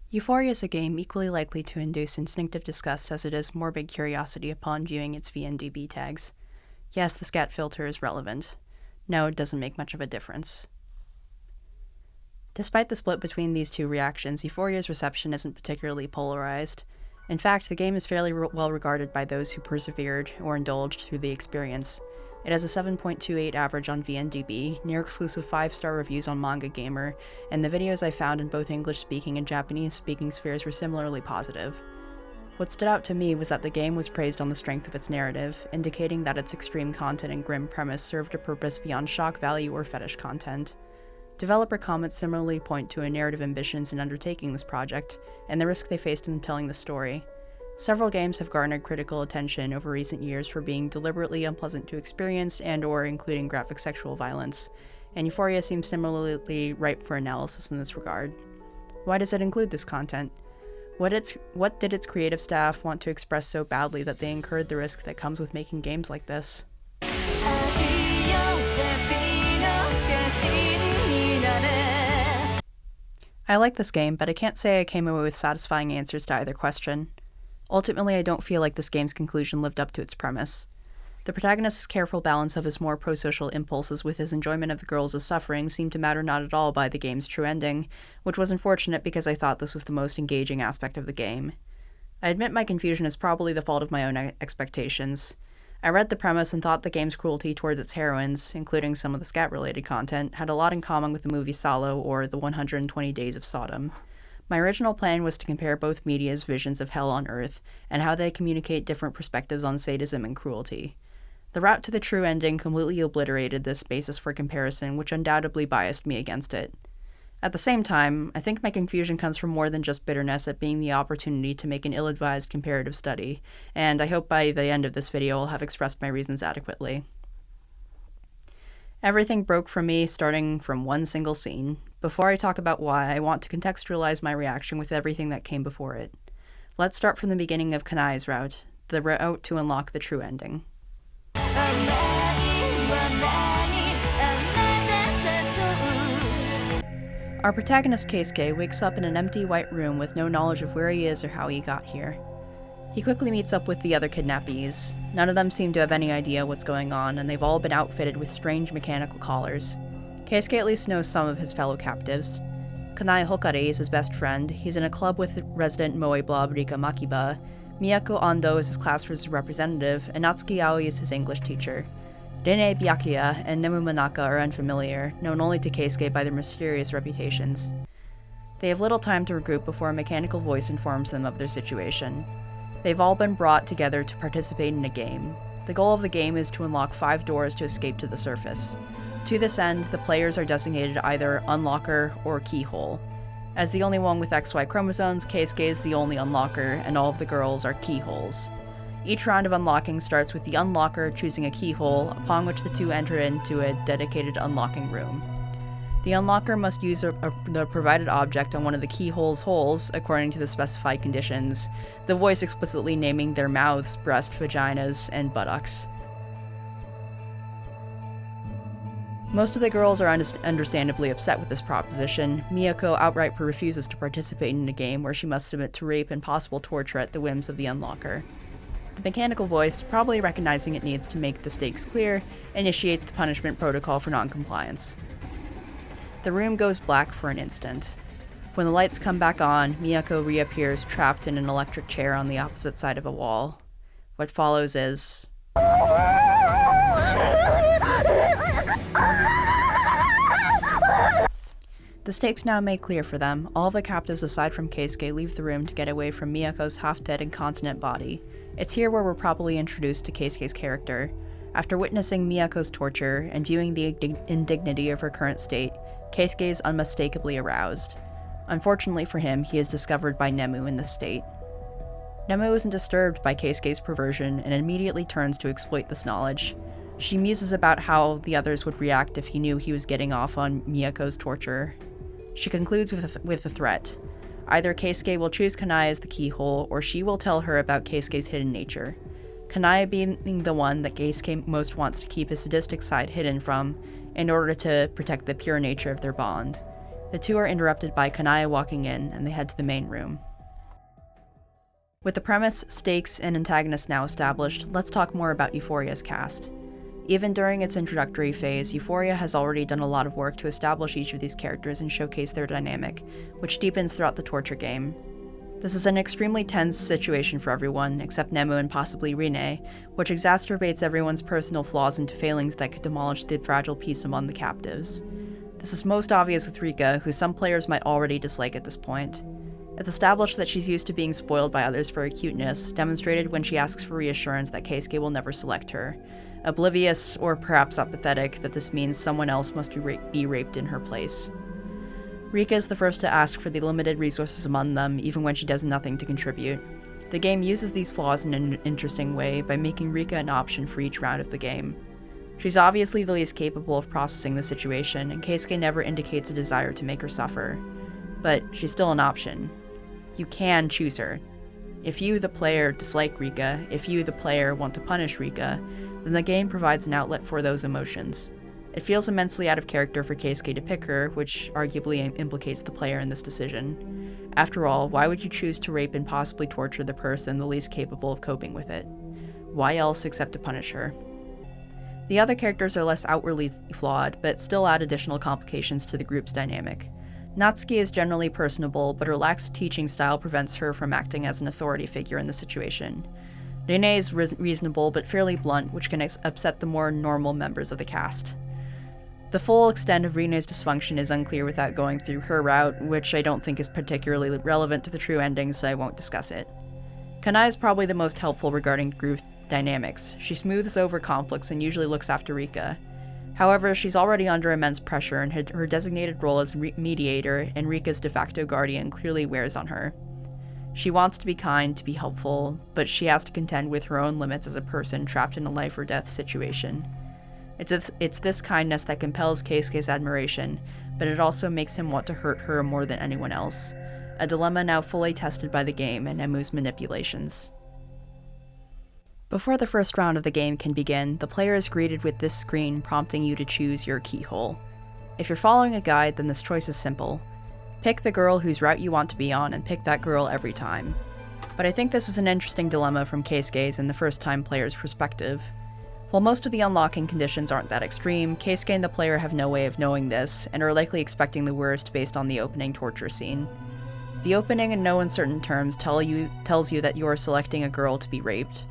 Euphoria is a game equally likely to induce instinctive disgust as it is morbid curiosity upon viewing its VNDB tags. Yes, the scat filter is relevant. No, it doesn't make much of a difference. Despite the split between these two reactions, Euphoria's reception isn't particularly polarized. In fact, the game is fairly well regarded by those who persevered or indulged through the experience. It has a 7.28 average on VNDB, near-exclusive 5-star reviews on Manga Gamer, and the videos I found in both English-speaking and Japanese-speaking spheres were similarly positive. What stood out to me was that the game was praised on the strength of its narrative, indicating that its extreme content and grim premise served a purpose beyond shock value or fetish content. Developer comments similarly point to a narrative ambitions in undertaking this project, and the risk they faced in telling the story. Several games have garnered critical attention over recent years for being deliberately unpleasant to experience and/or including graphic sexual violence, and Euphoria seems similarly ripe for analysis in this regard. Why does it include this content? What did its creative staff want to express so badly that they incurred the risk that comes with making games like this? I like this game, but I can't say I came away with satisfying answers to either question. Ultimately, I don't feel like this game's conclusion lived up to its premise. The protagonist's careful balance of his more pro-social impulses with his enjoyment of the girls' suffering seemed to matter not at all by the game's true ending, which was unfortunate because I thought this was the most engaging aspect of the game. I admit my confusion is probably the fault of my own expectations. I read the premise and thought the game's cruelty towards its heroines, including some of the scat-related content, had a lot in common with the movie Salo or the 120 Days of Sodom. My original plan was to compare both media's visions of hell on Earth and how they communicate different perspectives on sadism and cruelty. The route to the true ending completely obliterated this basis for comparison, which undoubtedly biased me against it. At the same time, I think my confusion comes from more than just bitterness at being the opportunity to make an ill-advised comparative study, and I hope by the end of this video I'll have expressed my reasons adequately. Everything broke for me starting from one single scene. Before I talk about why, I want to contextualize my reaction with everything that came before it. Let's start from the beginning of Kanai's route, the route to unlock the true ending. Our protagonist Keisuke wakes up in an empty white room with no knowledge of where he is or how he got here. He quickly meets up with the other kidnappees. None of them seem to have any idea what's going on, and they've all been outfitted with strange mechanical collars. Keisuke at least knows some of his fellow captives. Kanai Hokare is his best friend. He's in a club with resident moe blob Rika Makiba. Miyako Ando is his classroom's representative, and Natsuki Aoi is his English teacher. Rene Byakuya and Nemu Manaka are unfamiliar, known only to Keisuke by their mysterious reputations. They have little time to regroup before a mechanical voice informs them of their situation. They've all been brought together to participate in a game. The goal of the game is to unlock 5 doors to escape to the surface. To this end, the players are designated either Unlocker or Keyhole. As the only one with XY chromosomes, Keisuke is the only Unlocker, and all of the girls are Keyholes. Each round of unlocking starts with the Unlocker choosing a keyhole, upon which the two enter into a dedicated unlocking room. The Unlocker must use the provided object on one of the keyhole's holes, according to the specified conditions, the voice explicitly naming their mouths, breast, vaginas, and buttocks. Most of the girls are understandably upset with this proposition. Miyako outright refuses to participate in a game where she must submit to rape and possible torture at the whims of the Unlocker. The mechanical voice, probably recognizing it needs to make the stakes clear, initiates the punishment protocol for non-compliance. The room goes black for an instant. When the lights come back on, Miyako reappears trapped in an electric chair on the opposite side of a wall. What follows is... The stakes now made clear for them. All the captives aside from Keisuke leave the room to get away from Miyako's half-dead incontinent body. It's here where we're probably introduced to Keisuke's character. After witnessing Miyako's torture and viewing the indignity of her current state, Keisuke is unmistakably aroused. Unfortunately for him, he is discovered by Nemu in this state. Nemu isn't disturbed by Keisuke's perversion and immediately turns to exploit this knowledge. She muses about how the others would react if he knew he was getting off on Miyako's torture. She concludes with a threat. Either Keisuke will choose Kanai as the keyhole, or she will tell her about Keisuke's hidden nature. Kanai being the one that Keisuke most wants to keep his sadistic side hidden from, in order to protect the pure nature of their bond. The two are interrupted by Kanaya walking in, and they head to the main room. With the premise, stakes, and antagonists now established, let's talk more about Euphoria's cast. Even during its introductory phase, Euphoria has already done a lot of work to establish each of these characters and showcase their dynamic, which deepens throughout the torture game. This is an extremely tense situation for everyone, except Nemu and possibly Rine, which exacerbates everyone's personal flaws into failings that could demolish the fragile peace among the captives. This is most obvious with Rika, who some players might already dislike at this point. It's established that she's used to being spoiled by others for her cuteness, demonstrated when she asks for reassurance that Keisuke will never select her, oblivious, or perhaps apathetic, that this means someone else must be raped in her place. Rika is the first to ask for the limited resources among them, even when she does nothing to contribute. The game uses these flaws in an interesting way by making Rika an option for each round of the game. She's obviously the least capable of processing the situation, and Keisuke never indicates a desire to make her suffer. But she's still an option. You can choose her. If you, the player, dislike Rika, if you, the player, want to punish Rika, then the game provides an outlet for those emotions. It feels immensely out of character for Keisuke to pick her, which arguably implicates the player in this decision. After all, why would you choose to rape and possibly torture the person the least capable of coping with it? Why else except to punish her? The other characters are less outwardly flawed, but still add additional complications to the group's dynamic. Natsuki is generally personable, but her lax teaching style prevents her from acting as an authority figure in the situation. Rine is reasonable but fairly blunt, which can upset the more normal members of the cast. The full extent of Rine's dysfunction is unclear without going through her route, which I don't think is particularly relevant to the true ending, so I won't discuss it. Kanai is probably the most helpful regarding group dynamics. She smooths over conflicts and usually looks after Rika. However, she's already under immense pressure, and her designated role as mediator and Rika's de facto guardian clearly wears on her. She wants to be kind, to be helpful, but she has to contend with her own limits as a person trapped in a life or death situation. It's this kindness that compels Keisuke's admiration, but it also makes him want to hurt her more than anyone else, a dilemma now fully tested by the game and Nemu's manipulations. Before the first round of the game can begin, the player is greeted with this screen prompting you to choose your keyhole. If you're following a guide, then this choice is simple. Pick the girl whose route you want to be on and pick that girl every time. But I think this is an interesting dilemma from Keisuke's and the first-time player's perspective. While most of the unlocking conditions aren't that extreme, Keisuke and the player have no way of knowing this, and are likely expecting the worst based on the opening torture scene. The opening in no uncertain terms tells you that you are selecting a girl to be raped.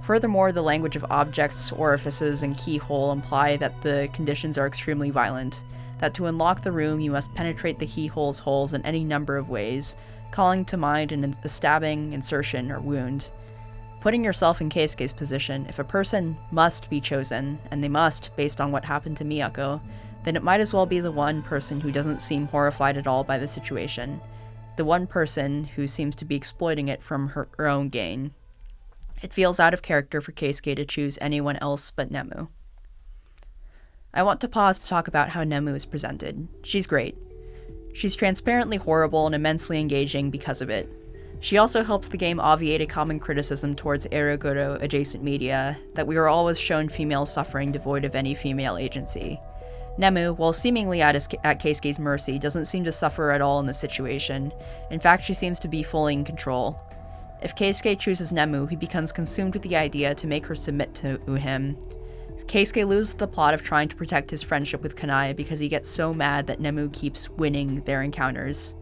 Furthermore, the language of objects, orifices, and keyhole imply that the conditions are extremely violent, that to unlock the room you must penetrate the keyhole's holes in any number of ways, calling to mind a stabbing, insertion, or wound. Putting yourself in Keisuke's position, if a person must be chosen, and they must based on what happened to Miyako, then it might as well be the one person who doesn't seem horrified at all by the situation. The one person who seems to be exploiting it from her own gain. It feels out of character for Keisuke to choose anyone else but Nemu. I want to pause to talk about how Nemu is presented. She's great. She's transparently horrible and immensely engaging because of it. She also helps the game obviate a common criticism towards Eroguro adjacent media, that we are always shown female suffering devoid of any female agency. Nemu, while seemingly at Keisuke's mercy, doesn't seem to suffer at all in this situation. In fact, she seems to be fully in control. If Keisuke chooses Nemu, he becomes consumed with the idea to make her submit to him. Keisuke loses the plot of trying to protect his friendship with Kanai because he gets so mad that Nemu keeps winning their encounters.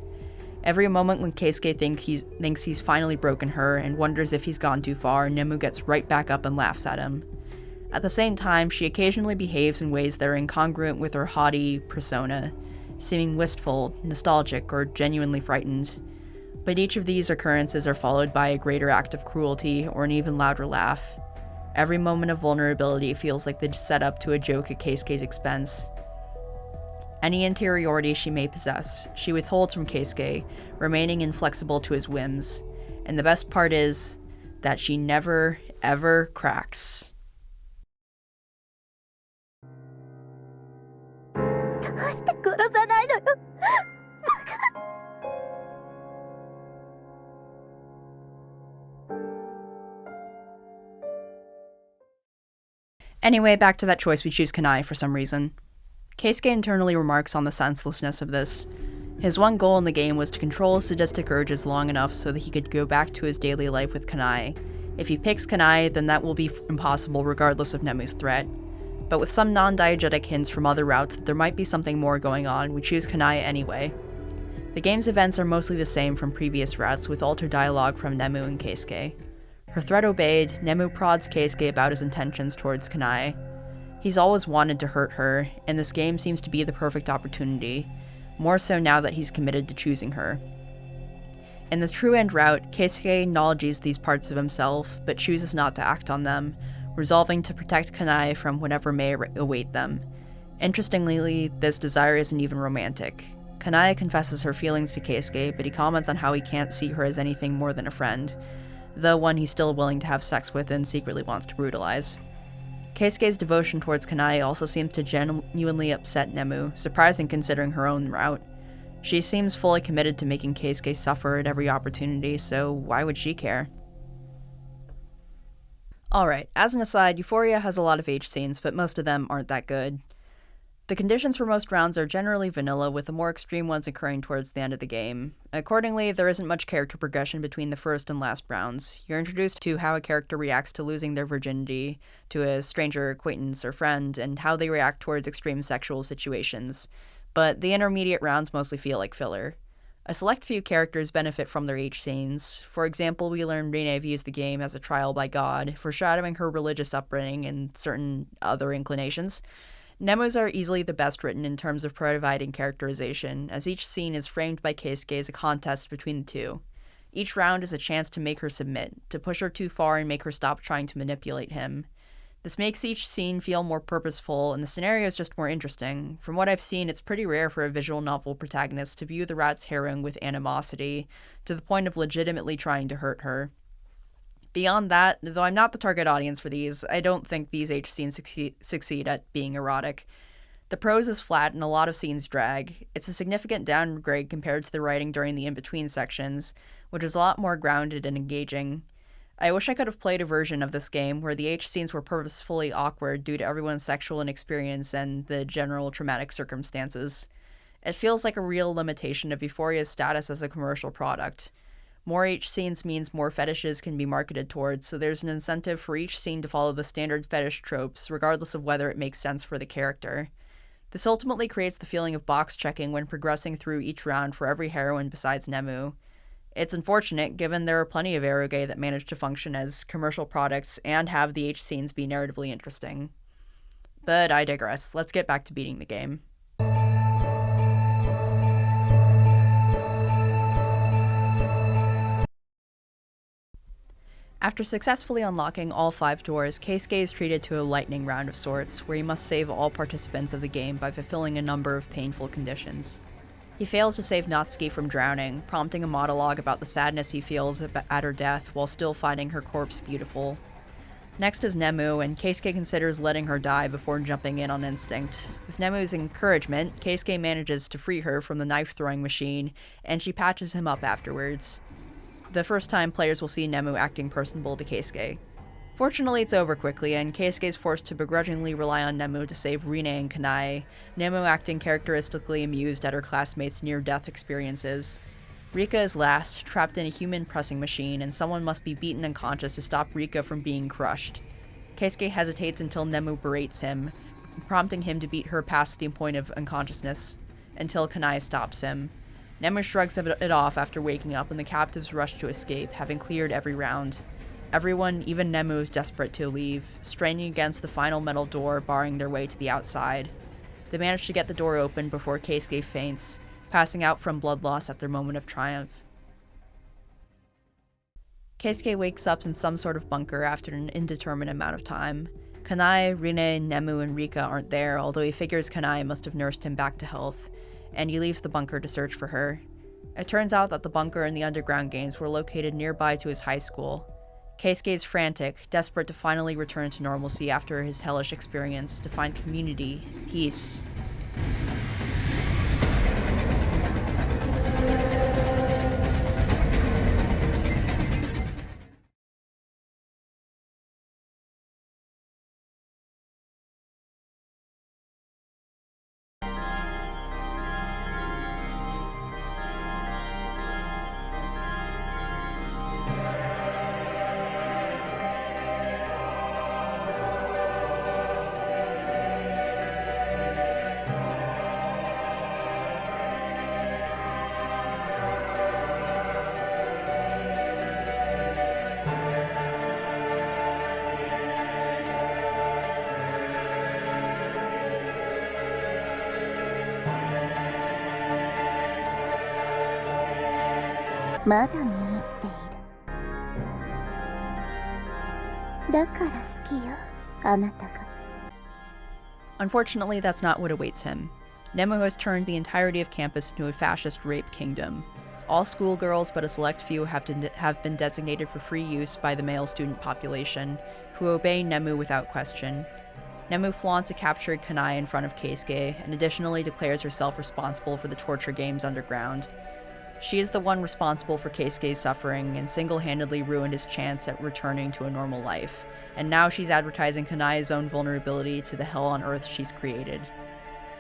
Every moment when Keisuke thinks he's finally broken her and wonders if he's gone too far, Nemu gets right back up and laughs at him. At the same time, she occasionally behaves in ways that are incongruent with her haughty persona, seeming wistful, nostalgic, or genuinely frightened. But each of these occurrences are followed by a greater act of cruelty or an even louder laugh. Every moment of vulnerability feels like the setup to a joke at Keisuke's expense. Any interiority she may possess, she withholds from Keisuke, remaining inflexible to his whims. And the best part is that she never, ever cracks. Anyway, back to that choice we choose Kanai for some reason. Keisuke internally remarks on the senselessness of this. His one goal in the game was to control his sadistic urges long enough so that he could go back to his daily life with Kanai. If he picks Kanai, then that will be impossible regardless of Nemu's threat. But with some non-diegetic hints from other routes that there might be something more going on, we choose Kanai anyway. The game's events are mostly the same from previous routes, with altered dialogue from Nemu and Keisuke. Her threat obeyed, Nemu prods Keisuke about his intentions towards Kanai. He's always wanted to hurt her, and this game seems to be the perfect opportunity, more so now that he's committed to choosing her. In the true end route, Keisuke acknowledges these parts of himself, but chooses not to act on them, resolving to protect Kanai from whatever may await them. Interestingly, this desire isn't even romantic. Kanai confesses her feelings to Keisuke, but he comments on how he can't see her as anything more than a friend, the one he's still willing to have sex with and secretly wants to brutalize. Keisuke's devotion towards Kanai also seems to genuinely upset Nemu, surprising considering her own route. She seems fully committed to making Keisuke suffer at every opportunity, so why would she care? Alright, as an aside, Euphoria has a lot of H scenes, but most of them aren't that good. The conditions for most rounds are generally vanilla, with the more extreme ones occurring towards the end of the game. Accordingly, there isn't much character progression between the first and last rounds. You're introduced to how a character reacts to losing their virginity, to a stranger, acquaintance, or friend, and how they react towards extreme sexual situations. But the intermediate rounds mostly feel like filler. A select few characters benefit from their H scenes. For example, we learn Rine views the game as a trial by God, foreshadowing her religious upbringing and certain other inclinations. Nemu's are easily the best written in terms of providing characterization, as each scene is framed by Keisuke as a contest between the two. Each round is a chance to make her submit, to push her too far and make her stop trying to manipulate him. This makes each scene feel more purposeful, and the scenario is just more interesting. From what I've seen, it's pretty rare for a visual novel protagonist to view the rat's heroine with animosity, to the point of legitimately trying to hurt her. Beyond that, though I'm not the target audience for these, I don't think these H scenes succeed at being erotic. The prose is flat and a lot of scenes drag. It's a significant downgrade compared to the writing during the in-between sections, which is a lot more grounded and engaging. I wish I could have played a version of this game where the H scenes were purposefully awkward due to everyone's sexual inexperience and the general traumatic circumstances. It feels like a real limitation of Euphoria's status as a commercial product. More H scenes means more fetishes can be marketed towards, so there's an incentive for each scene to follow the standard fetish tropes, regardless of whether it makes sense for the character. This ultimately creates the feeling of box checking when progressing through each round for every heroine besides Nemu. It's unfortunate, given there are plenty of eroge that manage to function as commercial products and have the H scenes be narratively interesting. But I digress. Let's get back to beating the game. After successfully unlocking all 5 doors, Keisuke is treated to a lightning round of sorts, where he must save all participants of the game by fulfilling a number of painful conditions. He fails to save Natsuki from drowning, prompting a monologue about the sadness he feels at her death while still finding her corpse beautiful. Next is Nemu, and Keisuke considers letting her die before jumping in on instinct. With Nemu's encouragement, Keisuke manages to free her from the knife-throwing machine, and she patches him up afterwards. The first time players will see Nemu acting personable to Keisuke. Fortunately, it's over quickly, and Keisuke is forced to begrudgingly rely on Nemu to save Rine and Kanai, Nemu acting characteristically amused at her classmates' near-death experiences. Rika is last, trapped in a human pressing machine, and someone must be beaten unconscious to stop Rika from being crushed. Keisuke hesitates until Nemu berates him, prompting him to beat her past the point of unconsciousness, until Kanai stops him. Nemu shrugs it off after waking up, and the captives rush to escape, having cleared every round. Everyone, even Nemu, is desperate to leave, straining against the final metal door barring their way to the outside. They manage to get the door open before Keisuke faints, passing out from blood loss at their moment of triumph. Keisuke wakes up in some sort of bunker after an indeterminate amount of time. Kanai, Rine, Nemu, and Rika aren't there, although he figures Kanai must have nursed him back to health, and he leaves the bunker to search for her. It turns out that the bunker and the underground games were located nearby to his high school. Keisuke is frantic, desperate to finally return to normalcy after his hellish experience, to find community, peace. まだ見入っている。だから好きよ、あなたが。 Unfortunately, that's not what awaits him. Nemu has turned the entirety of campus into a fascist rape kingdom. All schoolgirls but a select few have been designated for free use by the male student population, who obey Nemu without question. Nemu flaunts a captured Kanai in front of Keisuke, and additionally declares herself responsible for the torture games underground. She is the one responsible for Keisuke's suffering and single-handedly ruined his chance at returning to a normal life, and now she's advertising Kanai's own vulnerability to the hell on earth she's created.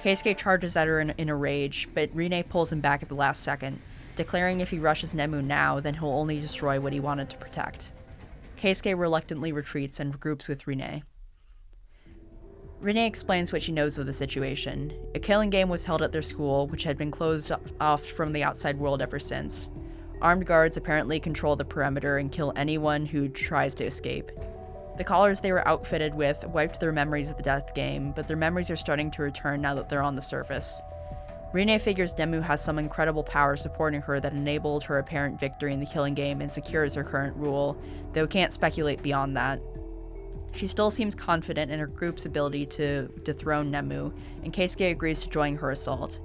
Keisuke charges at her in a rage, but Rine pulls him back at the last second, declaring if he rushes Nemu now, then he'll only destroy what he wanted to protect. Keisuke reluctantly retreats and regroups with Rine. Rine explains what she knows of the situation. A killing game was held at their school, which had been closed off from the outside world ever since. Armed guards apparently control the perimeter and kill anyone who tries to escape. The collars they were outfitted with wiped their memories of the death game, but their memories are starting to return now that they're on the surface. Rine figures Nemu has some incredible power supporting her that enabled her apparent victory in the killing game and secures her current rule, though can't speculate beyond that. She still seems confident in her group's ability to dethrone Nemu, and Keisuke agrees to join her assault.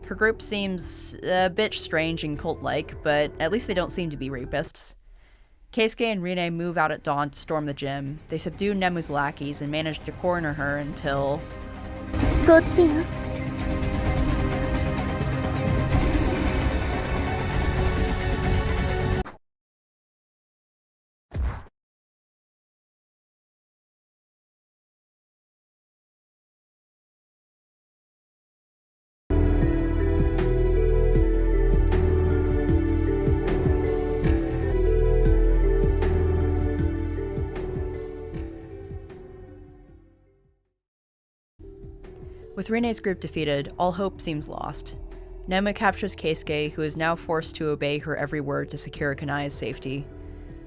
Her group seems a bit strange and cult-like, but at least they don't seem to be rapists. Keisuke and Rine move out at dawn to storm the gym. They subdue Nemu's lackeys and manage to corner her until... こっちよ。 With Rine's group defeated, all hope seems lost. Nemu captures Keisuke, who is now forced to obey her every word to secure Kanai's safety.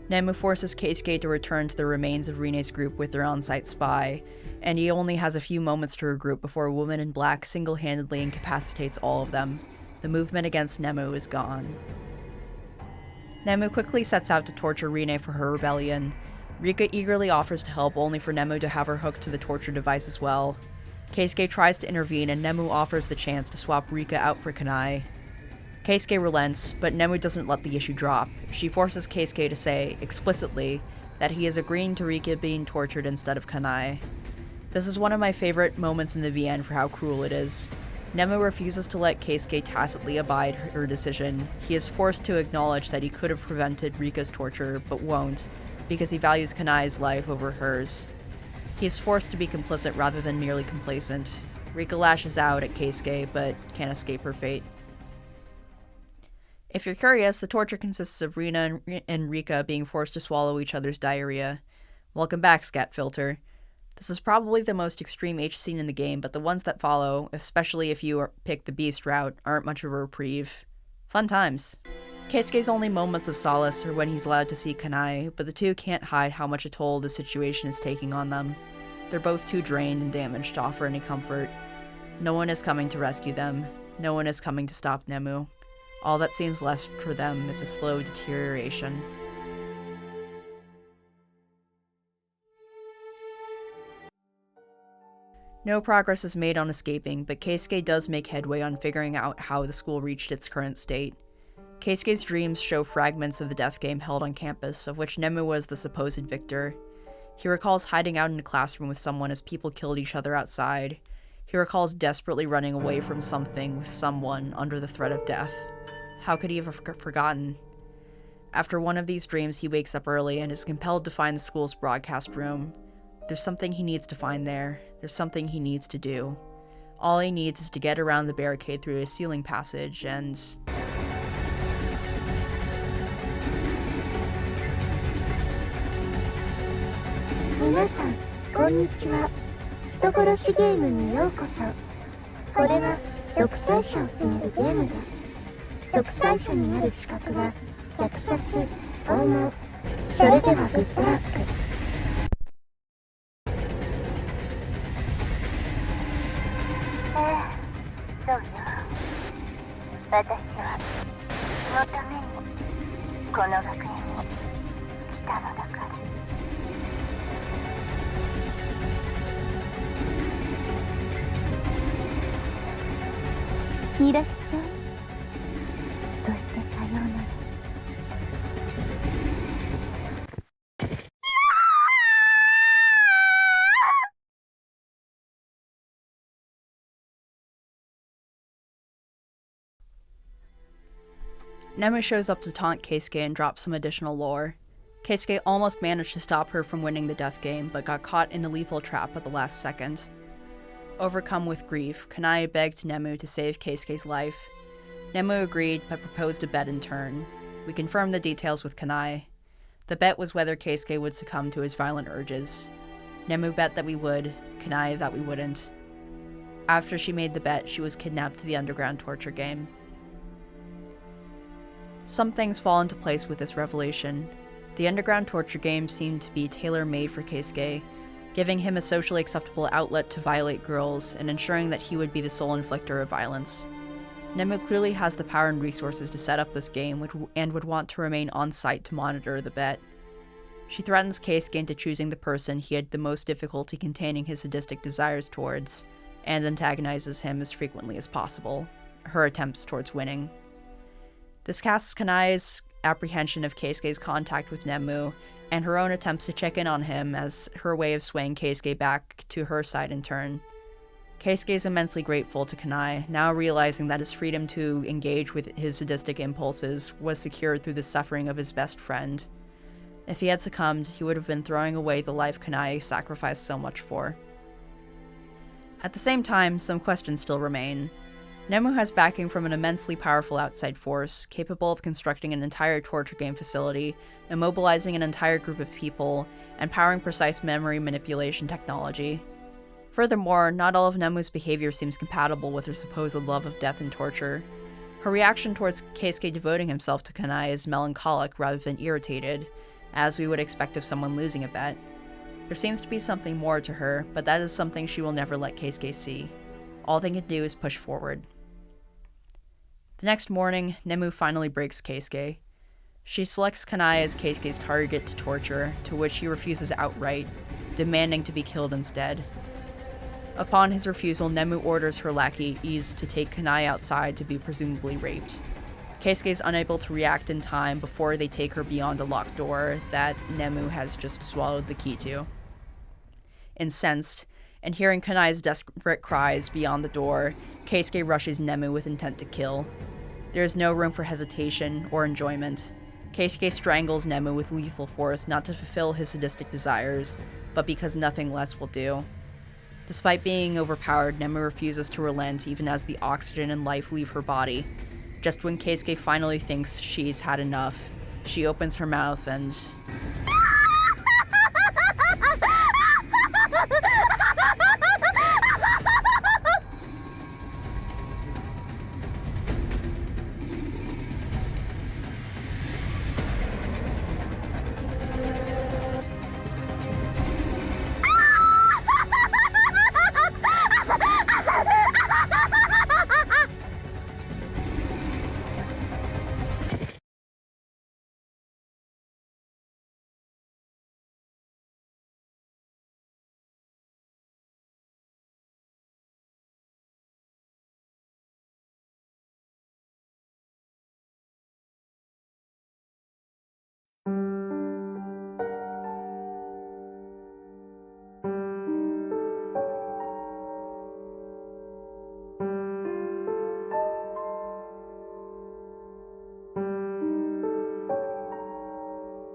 Nemu forces Keisuke to return to the remains of Rine's group with their on-site spy, and he only has a few moments to regroup before a woman in black single-handedly incapacitates all of them. The movement against Nemu is gone. Nemu quickly sets out to torture Rine for her rebellion. Rika eagerly offers to help, only for Nemu to have her hooked to the torture device as well. Keisuke tries to intervene, and Nemu offers the chance to swap Rika out for Kanai. Keisuke relents, but Nemu doesn't let the issue drop. She forces Keisuke to say, explicitly, that he is agreeing to Rika being tortured instead of Kanai. This is one of my favorite moments in the VN for how cruel it is. Nemu refuses to let Keisuke tacitly abide her decision. He is forced to acknowledge that he could have prevented Rika's torture, but won't, because he values Kanai's life over hers. He is forced to be complicit rather than merely complacent. Rika lashes out at Keisuke, but can't escape her fate. If you're curious, the torture consists of Rina and Rika being forced to swallow each other's diarrhea. Welcome back, Scat Filter. This is probably the most extreme H scene in the game, but the ones that follow, especially if you pick the beast route, aren't much of a reprieve. Fun times. Keisuke's only moments of solace are when he's allowed to see Kanai, but the two can't hide how much a toll the situation is taking on them. They're both too drained and damaged to offer any comfort. No one is coming to rescue them. No one is coming to stop Nemu. All that seems left for them is a slow deterioration. No progress is made on escaping, but Keisuke does make headway on figuring out how the school reached its current state. Keisuke's dreams show fragments of the death game held on campus, of which Nemu was the supposed victor. He recalls hiding out in a classroom with someone as people killed each other outside. He recalls desperately running away from something with someone under the threat of death. How could he have forgotten? After one of these dreams, he wakes up early and is compelled to find the school's broadcast room. There's something he needs to find there. There's something he needs to do. All he needs is to get around the barricade through a ceiling passage and... 皆さん、こんにちは。人殺しゲームにようこそ。これは独裁者を決めるゲームです。独裁者になる資格は虐殺、拷問。それではグッドラック。そうよ。私はそのためにこの学園に来たのだから。いらっしゃい。そしてさようなら。Nemu shows up to taunt Keisuke and drops some additional lore. Keisuke almost managed to stop her from winning the death game, but got caught in a lethal trap at the last second. Overcome with grief, Kanae begged Nemu to save Keisuke's life. Nemu agreed, but proposed a bet in turn. We confirmed the details with Kanae. The bet was whether Keisuke would succumb to his violent urges. Nemu bet that we would, Kanae that we wouldn't. After she made the bet, she was kidnapped to the underground torture game. Some things fall into place with this revelation. The underground torture game seemed to be tailor-made for Keisuke, giving him a socially acceptable outlet to violate girls and ensuring that he would be the sole inflictor of violence. Nemu clearly has the power and resources to set up this game and would want to remain on site to monitor the bet. She threatens Keisuke into choosing the person he had the most difficulty containing his sadistic desires towards, and antagonizes him as frequently as possible, her attempts towards winning. This casts Kanae's apprehension of Keisuke's contact with Nemu, and her own attempts to check in on him as her way of swaying Keisuke back to her side in turn. Keisuke is immensely grateful to Kanae, now realizing that his freedom to engage with his sadistic impulses was secured through the suffering of his best friend. If he had succumbed, he would have been throwing away the life Kanae sacrificed so much for. At the same time, some questions still remain. Nemu has backing from an immensely powerful outside force, capable of constructing an entire torture game facility, immobilizing an entire group of people, and powering precise memory manipulation technology. Furthermore, not all of Nemu's behavior seems compatible with her supposed love of death and torture. Her reaction towards Keisuke devoting himself to Kanae is melancholic rather than irritated, as we would expect of someone losing a bet. There seems to be something more to her, but that is something she will never let Keisuke see. All they can do is push forward. The next morning, Nemu finally breaks Keisuke. She selects Kanae as Keisuke's target to torture, to which he refuses outright, demanding to be killed instead. Upon his refusal, Nemu orders her lackeys to take Kanae outside to be presumably raped. Keisuke is unable to react in time before they take her beyond a locked door that Nemu has just swallowed the key to. Incensed, and hearing Kanae's desperate cries beyond the door, Keisuke rushes Nemu with intent to kill. There is no room for hesitation or enjoyment. Keisuke strangles Nemu with lethal force, not to fulfill his sadistic desires, but because nothing less will do. Despite being overpowered, Nemu refuses to relent even as the oxygen and life leave her body. Just when Keisuke finally thinks she's had enough, she opens her mouth and...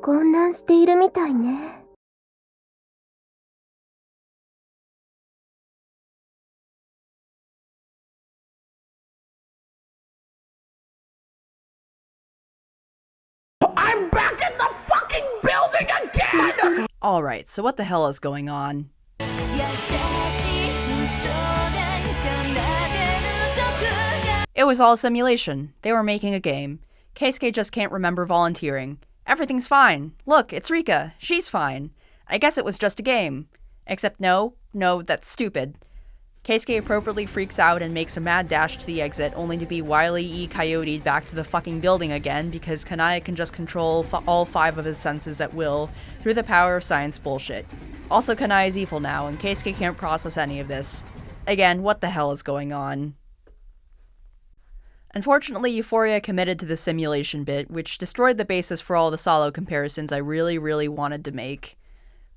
混乱しているみたいね。I'm back in the fucking building again! Alright, so what the hell is going on? It was all a simulation. They were making a game. Keisuke just can't remember volunteering. Everything's fine. Look, it's Rika. She's fine. I guess it was just a game. Except no, that's stupid. Keisuke appropriately freaks out and makes a mad dash to the exit, only to be Wile E. Coyote'd back to the fucking building again because Kanai can just control all 5 of his senses at will through the power of science bullshit. Also, Kanai is evil now, and Keisuke can't process any of this. Again, what the hell is going on? Unfortunately, Euphoria committed to the simulation bit, which destroyed the basis for all the Salo comparisons I really wanted to make.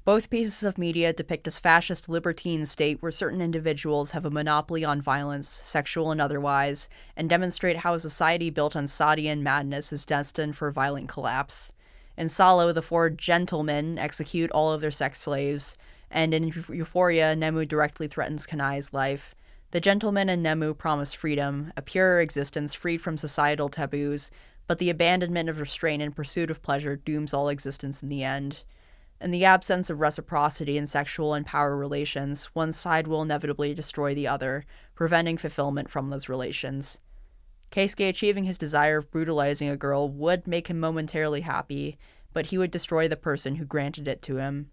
Both pieces of media depict a fascist libertine state where certain individuals have a monopoly on violence, sexual and otherwise, and demonstrate how a society built on Sadian madness is destined for violent collapse. In Salo, the 4 gentlemen execute all of their sex slaves, and in Euphoria, Nemu directly threatens Kanai's life. The gentlemen and Nemu promise freedom, a purer existence freed from societal taboos, but the abandonment of restraint in pursuit of pleasure dooms all existence in the end. In the absence of reciprocity in sexual and power relations, one side will inevitably destroy the other, preventing fulfillment from those relations. Keisuke achieving his desire of brutalizing a girl would make him momentarily happy, but he would destroy the person who granted it to him.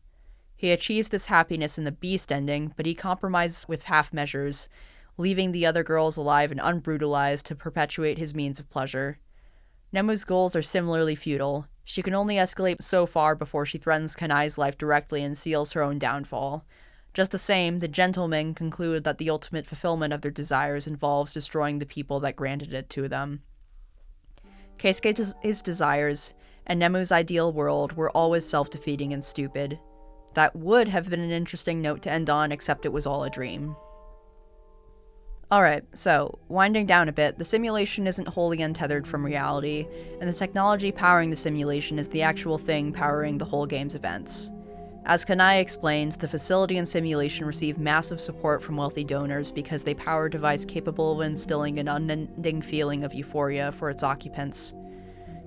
He achieves this happiness in the beast ending, but he compromises with half measures, leaving the other girls alive and unbrutalized to perpetuate his means of pleasure. Nemu's goals are similarly futile. She can only escalate so far before she threatens Kanai's life directly and seals her own downfall. Just the same, the gentlemen conclude that the ultimate fulfillment of their desires involves destroying the people that granted it to them. Keisuke's desires and Nemu's ideal world were always self-defeating and stupid. That would have been an interesting note to end on, except it was all a dream. Alright, so, winding down a bit, the simulation isn't wholly untethered from reality, and the technology powering the simulation is the actual thing powering the whole game's events. As Kanai explains, the facility and simulation receive massive support from wealthy donors because they power a device capable of instilling an unending feeling of euphoria for its occupants.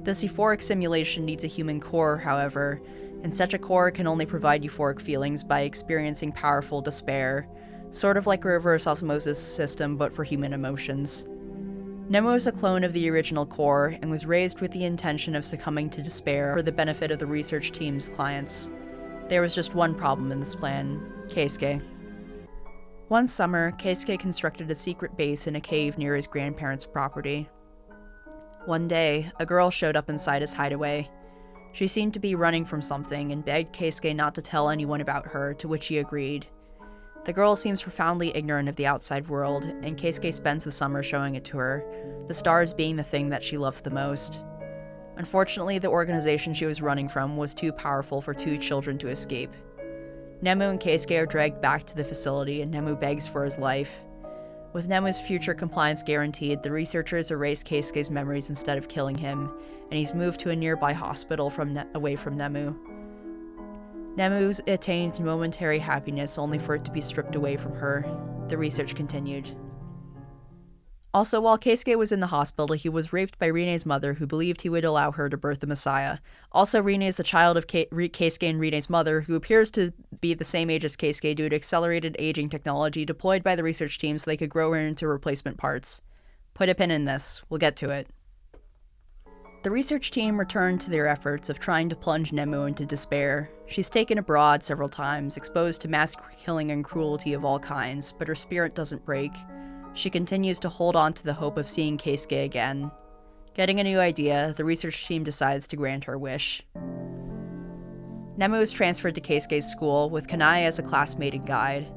This euphoric simulation needs a human core, however, and such a core can only provide euphoric feelings by experiencing powerful despair, sort of like a reverse osmosis system but for human emotions. Nemu is a clone of the original core and was raised with the intention of succumbing to despair for the benefit of the research team's clients. There was just one problem in this plan: Keisuke. One summer, Keisuke constructed a secret base in a cave near his grandparents' property. One day, a girl showed up inside his hideaway. She seemed to be running from something and begged Keisuke not to tell anyone about her, to which he agreed. The girl seems profoundly ignorant of the outside world, and Keisuke spends the summer showing it to her, the stars being the thing that she loves the most. Unfortunately, the organization she was running from was too powerful for 2 children to escape. Nemu and Keisuke are dragged back to the facility, and Nemu begs for his life. With Nemu's future compliance guaranteed, the researchers erase Keisuke's memories instead of killing him, and he's moved to a nearby hospital away from Nemu. Nemu's attained momentary happiness only for it to be stripped away from her. The research continued. Also, while Keisuke was in the hospital, he was raped by Rine's mother, who believed he would allow her to birth the Messiah. Also, Rine is the child of Keisuke and Rine's mother, who appears to be the same age as Keisuke due to accelerated aging technology deployed by the research team so they could grow her into replacement parts. Put a pin in this. We'll get to it. The research team returned to their efforts of trying to plunge Nemu into despair. She's taken abroad several times, exposed to mass killing and cruelty of all kinds, but her spirit doesn't break. She continues to hold on to the hope of seeing Keisuke again. Getting a new idea, the research team decides to grant her wish. Nemu is transferred to Keisuke's school, with Kanai as a classmate and guide.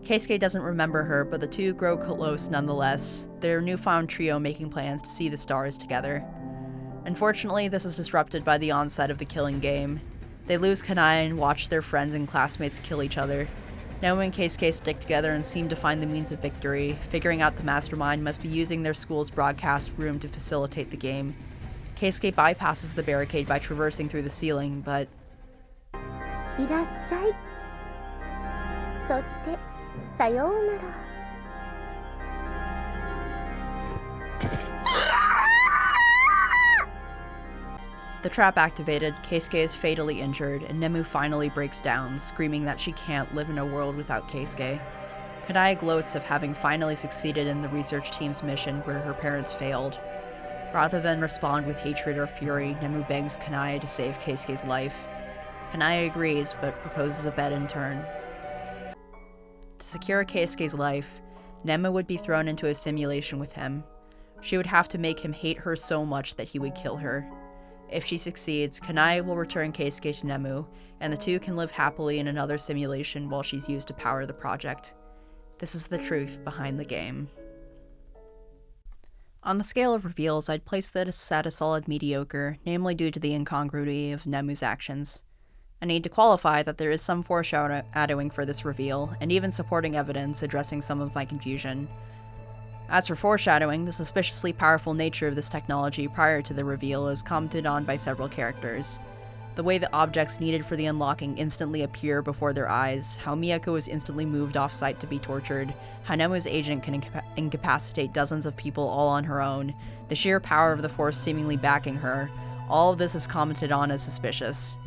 Keisuke doesn't remember her, but the two grow close nonetheless, their newfound trio making plans to see the stars together. Unfortunately, this is disrupted by the onset of the killing game. They lose Kanai and watch their friends and classmates kill each other. Nemu and Keisuke stick together and seem to find the means of victory, figuring out the mastermind must be using their school's broadcast room to facilitate the game. Keisuke bypasses the barricade by traversing through the ceiling, but... いらっしゃい。そして、さようなら。The trap activated, Keisuke is fatally injured, and Nemu finally breaks down, screaming that she can't live in a world without Keisuke. Kanai gloats of having finally succeeded in the research team's mission where her parents failed. Rather than respond with hatred or fury, Nemu begs Kanai to save Keisuke's life. Kanai agrees, but proposes a bet in turn. To secure Keisuke's life, Nemu would be thrown into a simulation with him. She would have to make him hate her so much that he would kill her. If she succeeds, Kanae will return Keisuke to Nemu, and the two can live happily in another simulation while she's used to power the project. This is the truth behind the game. On the scale of reveals, I'd place this at a solid mediocre, namely due to the incongruity of Nemu's actions. I need to qualify that there is some foreshadowing for this reveal, and even supporting evidence addressing some of my confusion. As for foreshadowing, the suspiciously powerful nature of this technology prior to the reveal is commented on by several characters. The way that objects needed for the unlocking instantly appear before their eyes, how Miyako is instantly moved off-site to be tortured, how Nemu's agent can incapacitate dozens of people all on her own, the sheer power of the Force seemingly backing her, all of this is commented on as suspicious.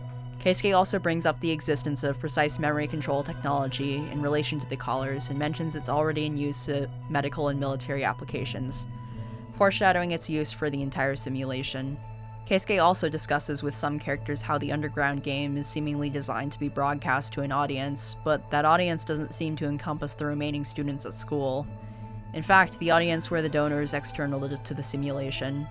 Keisuke also brings up the existence of precise memory control technology in relation to the collars and mentions it's already in use to medical and military applications, foreshadowing its use for the entire simulation. Keisuke also discusses with some characters how the underground game is seemingly designed to be broadcast to an audience, but that audience doesn't seem to encompass the remaining students at school. In fact, the audience were the donors external to the simulation.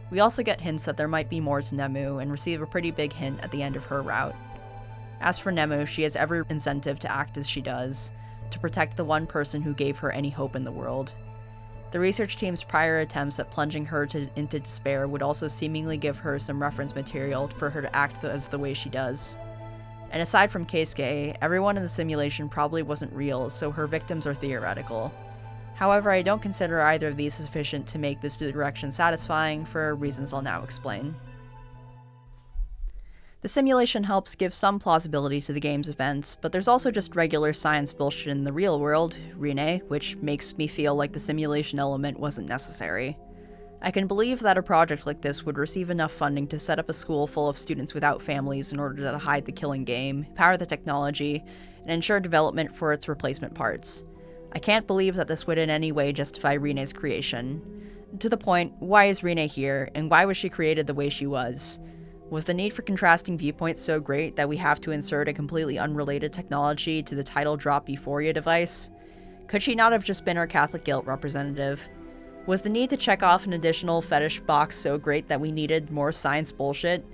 We also get hints that there might be more to Nemu, and receive a pretty big hint at the end of her route. As for Nemu, she has every incentive to act as she does, to protect the one person who gave her any hope in the world. The research team's prior attempts at plunging her into despair would also seemingly give her some reference material for her to act as the way she does. And aside from Keisuke, everyone in the simulation probably wasn't real, so her victims are theoretical. However, I don't consider either of these sufficient to make this direction satisfying for reasons I'll now explain. The simulation helps give some plausibility to the game's events, but there's also just regular science bullshit in the real world, Rine, which makes me feel like the simulation element wasn't necessary. I can believe that a project like this would receive enough funding to set up a school full of students without families in order to hide the killing game, power the technology, and ensure development for its replacement parts. I can't believe that this would in any way justify Rine's creation. To the point, why is Rine here, and why was she created the way she was? Was the need for contrasting viewpoints so great that we have to insert a completely unrelated technology to the title drop Euphoria device? Could she not have just been our Catholic guilt representative? Was the need to check off an additional fetish box so great that we needed more science bullshit?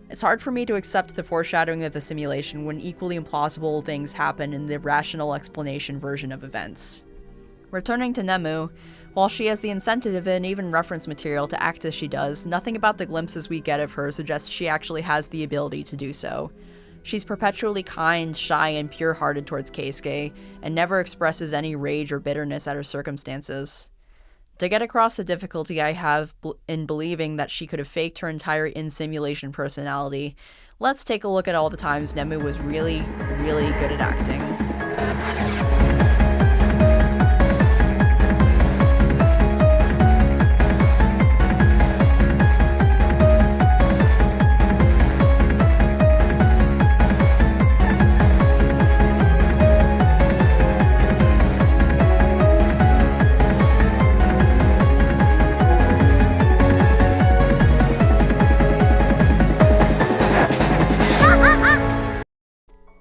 It's hard for me to accept the foreshadowing of the simulation when equally implausible things happen in the rational explanation version of events. Returning to Nemu, while she has the incentive and even reference material to act as she does, nothing about the glimpses we get of her suggests she actually has the ability to do so. She's perpetually kind, shy, and pure-hearted towards Keisuke, and never expresses any rage or bitterness at her circumstances. To get across the difficulty I have in believing that she could have faked her entire in-simulation personality, let's take a look at all the times Nemu was really, really good at acting.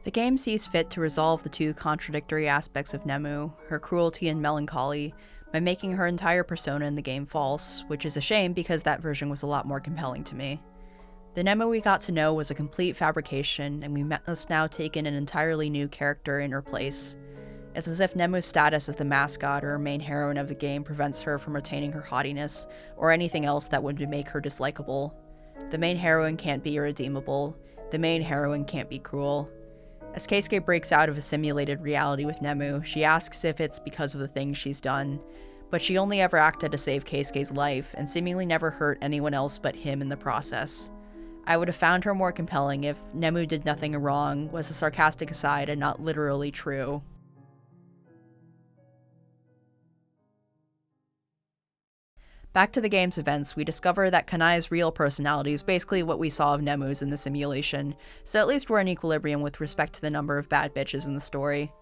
The game sees fit to resolve the two contradictory aspects of Nemu, her cruelty and melancholy, by making her entire persona in the game false, which is a shame because that version was a lot more compelling to me. The Nemu we got to know was a complete fabrication, and we must now take in an entirely new character in her place. It's as if Nemu's status as the mascot or main heroine of the game prevents her from retaining her haughtiness, or anything else that would make her dislikable. The main heroine can't be irredeemable. The main heroine can't be cruel. As Keisuke breaks out of a simulated reality with Nemu, she asks if it's because of the things she's done, but she only ever acted to save Keisuke's life, and seemingly never hurt anyone else but him in the process. I would have found her more compelling if Nemu did nothing wrong, was a sarcastic aside and not literally true. Back to the game's events, we discover that Kanae's real personality is basically what we saw of Nemu's in the simulation, so at least we're in equilibrium with respect to the number of bad bitches in the story.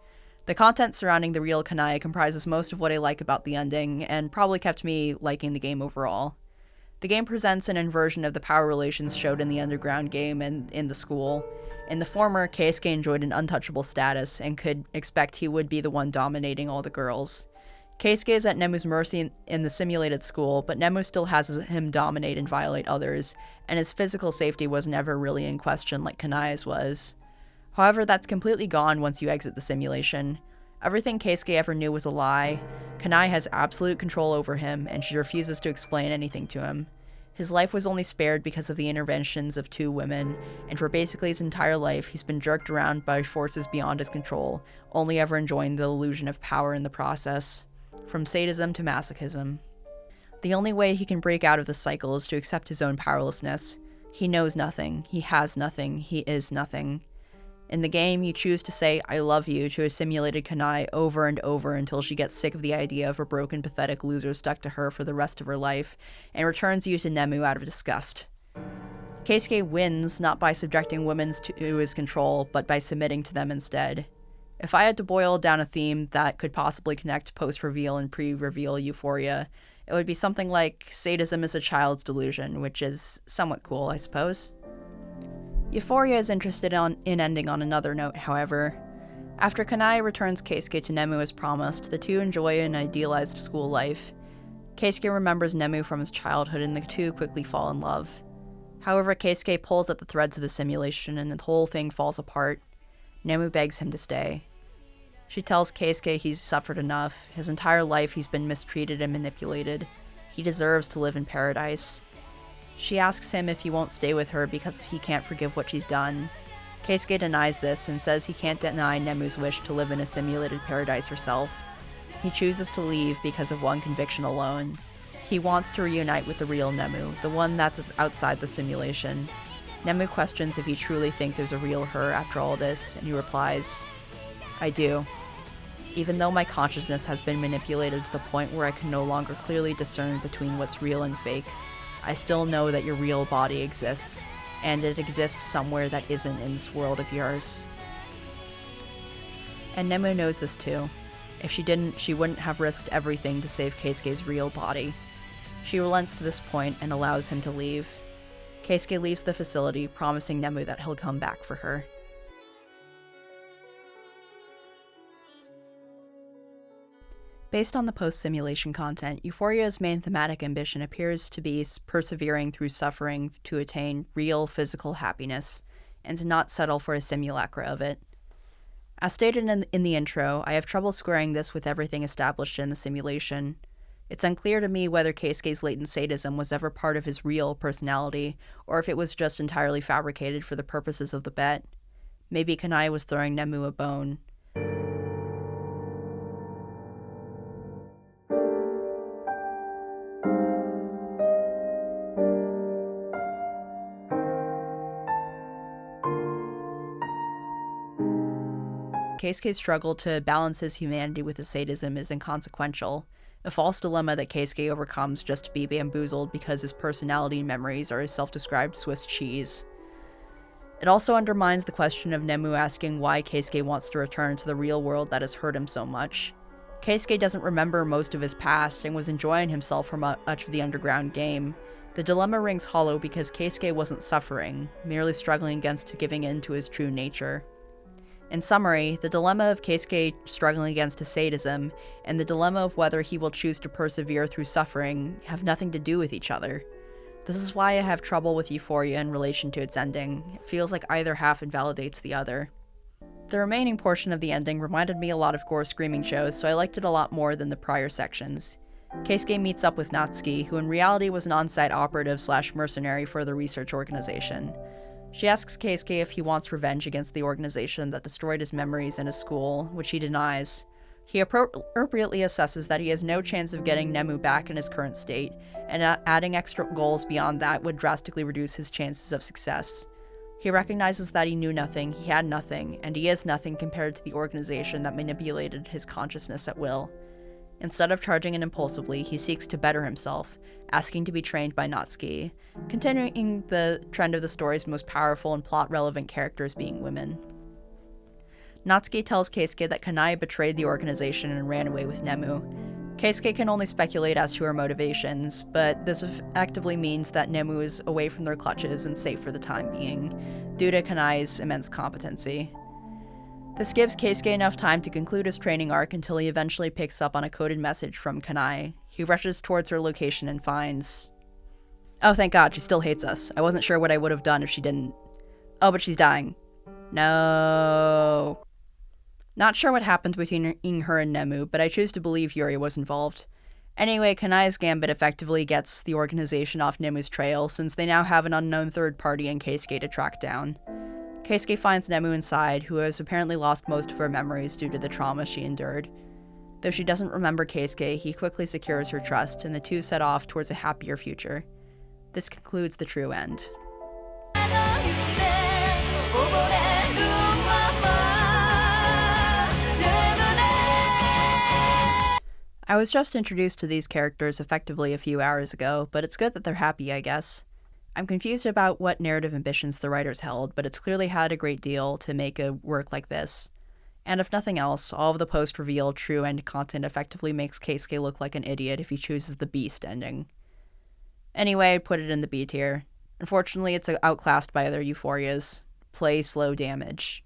The content surrounding the real Kanae comprises most of what I like about the ending, and probably kept me liking the game overall. The game presents an inversion of the power relations showed in the underground game and in the school. In the former, Keisuke enjoyed an untouchable status, and could expect he would be the one dominating all the girls. Keisuke is at Nemu's mercy in the simulated school, but Nemu still has him dominate and violate others, and his physical safety was never really in question like Kanai's was. However, that's completely gone once you exit the simulation. Everything Keisuke ever knew was a lie. Kanai has absolute control over him, and she refuses to explain anything to him. His life was only spared because of the interventions of 2 women, and for basically his entire life, he's been jerked around by forces beyond his control, only ever enjoying the illusion of power in the process. From sadism to masochism. The only way he can break out of this cycle is to accept his own powerlessness. He knows nothing, he has nothing, he is nothing. In the game, you choose to say, "I love you" to a simulated Kanai over and over until she gets sick of the idea of a broken, pathetic loser stuck to her for the rest of her life, and returns you to Nemu out of disgust. Keisuke wins not by subjecting women to his control, but by submitting to them instead. If I had to boil down a theme that could possibly connect post-reveal and pre-reveal Euphoria, it would be something like sadism is a child's delusion, which is somewhat cool, I suppose. Euphoria is interested in ending on another note, however. After Kanai returns Keisuke to Nemu as promised, the two enjoy an idealized school life. Keisuke remembers Nemu from his childhood and the two quickly fall in love. However, Keisuke pulls at the threads of the simulation and the whole thing falls apart. Nemu begs him to stay. She tells Keisuke he's suffered enough. His entire life he's been mistreated and manipulated. He deserves to live in paradise. She asks him if he won't stay with her because he can't forgive what she's done. Keisuke denies this and says he can't deny Nemu's wish to live in a simulated paradise herself. He chooses to leave because of one conviction alone. He wants to reunite with the real Nemu, the one that's outside the simulation. Nemu questions if he truly thinks there's a real her after all this, and he replies, "I do. Even though my consciousness has been manipulated to the point where I can no longer clearly discern between what's real and fake, I still know that your real body exists, and it exists somewhere that isn't in this world of yours." And Nemu knows this too. If she didn't, she wouldn't have risked everything to save Keisuke's real body. She relents to this point and allows him to leave. Keisuke leaves the facility, promising Nemu that he'll come back for her. Based on the post-simulation content, Euphoria's main thematic ambition appears to be persevering through suffering to attain real physical happiness, and to not settle for a simulacra of it. As stated in the intro, I have trouble squaring this with everything established in the simulation. It's unclear to me whether Keisuke's latent sadism was ever part of his real personality, or if it was just entirely fabricated for the purposes of the bet. Maybe Kanai was throwing Nemu a bone. Keisuke's struggle to balance his humanity with his sadism is inconsequential, a false dilemma that Keisuke overcomes just to be bamboozled because his personality and memories are his self-described Swiss cheese. It also undermines the question of Nemu asking why Keisuke wants to return to the real world that has hurt him so much. Keisuke doesn't remember most of his past and was enjoying himself for much of the underground game. The dilemma rings hollow because Keisuke wasn't suffering, merely struggling against giving in to his true nature. In summary, the dilemma of Keisuke struggling against his sadism, and the dilemma of whether he will choose to persevere through suffering, have nothing to do with each other. This is why I have trouble with Euphoria in relation to its ending. It feels like either half invalidates the other. The remaining portion of the ending reminded me a lot of gore screaming shows, so I liked it a lot more than the prior sections. Keisuke meets up with Natsuki, who in reality was an on-site operative/mercenary for the research organization. She asks Keisuke if he wants revenge against the organization that destroyed his memories in his school, which he denies. He appropriately assesses that he has no chance of getting Nemu back in his current state, and adding extra goals beyond that would drastically reduce his chances of success. He recognizes that he knew nothing, he had nothing, and he is nothing compared to the organization that manipulated his consciousness at will. Instead of charging in impulsively, he seeks to better himself, asking to be trained by Natsuki, continuing the trend of the story's most powerful and plot-relevant characters being women. Natsuki tells Keisuke that Kanai betrayed the organization and ran away with Nemu. Keisuke can only speculate as to her motivations, but this effectively means that Nemu is away from their clutches and safe for the time being, due to Kanai's immense competency. This gives Keisuke enough time to conclude his training arc until he eventually picks up on a coded message from Kanai. He rushes towards her location and finds... Oh, thank God, she still hates us. I wasn't sure what I would have done if she didn't. Oh, but she's dying. No. Not sure what happened between her and Nemu, but I choose to believe Yuri was involved. Anyway, Kanai's gambit effectively gets the organization off Nemu's trail, since they now have an unknown third party in Keisuke to track down. Keisuke finds Nemu inside, who has apparently lost most of her memories due to the trauma she endured. Though she doesn't remember Keisuke, he quickly secures her trust, and the two set off towards a happier future. This concludes the true end. I was just introduced to these characters effectively a few hours ago, but it's good that they're happy, I guess. I'm confused about what narrative ambitions the writers held, but it's clearly had a great deal to make a work like this. And if nothing else, all of the post-reveal true end content effectively makes Keisuke look like an idiot if he chooses the Beast ending. Anyway, put it in the B tier. Unfortunately, it's outclassed by other euphorias. Play slow damage.